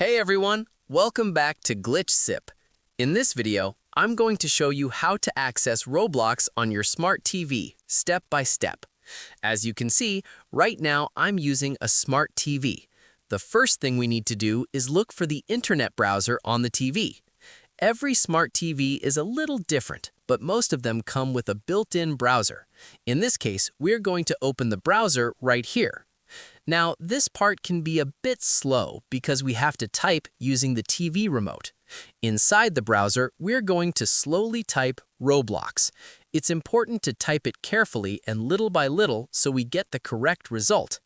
Hey everyone, welcome back to Glitch Sip. In this video, I'm going to show you how to access Roblox on your smart TV, step by step. As you can see, right now I'm using a smart TV. The first thing we need to do is look for the internet browser on the TV. Every smart TV is a little different, but most of them come with a built-in browser. In this case, we're going to open the browser right here. Now, this part can be a bit slow because we have to type using the TV remote. Inside the browser, we're going to slowly type Roblox. It's important to type it carefully and little by little so we get the correct result.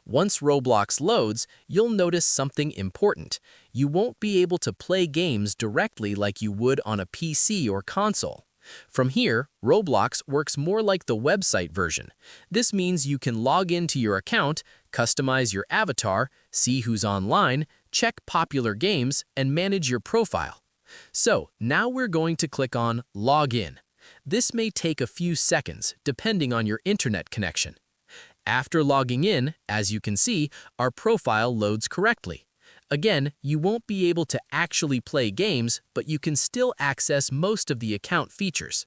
Once Roblox loads, you'll notice something important. You won't be able to play games directly like you would on a PC or console. From here, Roblox works more like the website version. This means you can log into your account, customize your avatar, see who's online, check popular games, and manage your profile. So, now we're going to click on Log In. This may take a few seconds, depending on your internet connection. After logging in, as you can see, our profile loads correctly. Again, you won't be able to actually play games, but you can still access most of the account features.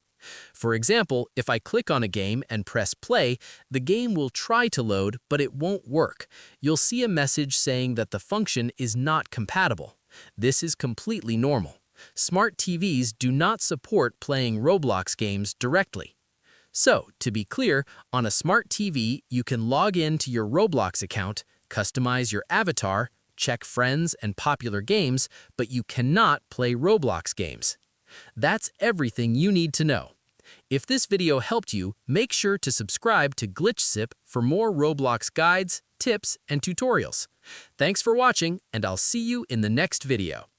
For example, if I click on a game and press play, the game will try to load, but it won't work. You'll see a message saying that the function is not compatible. This is completely normal. Smart TVs do not support playing Roblox games directly. So, to be clear, on a smart TV, you can log in to your Roblox account, customize your avatar, check friends and popular games, but you cannot play Roblox games. That's everything you need to know. If this video helped you, make sure to subscribe to Glitch Sip for more Roblox guides, tips, and tutorials. Thanks for watching, and I'll see you in the next video.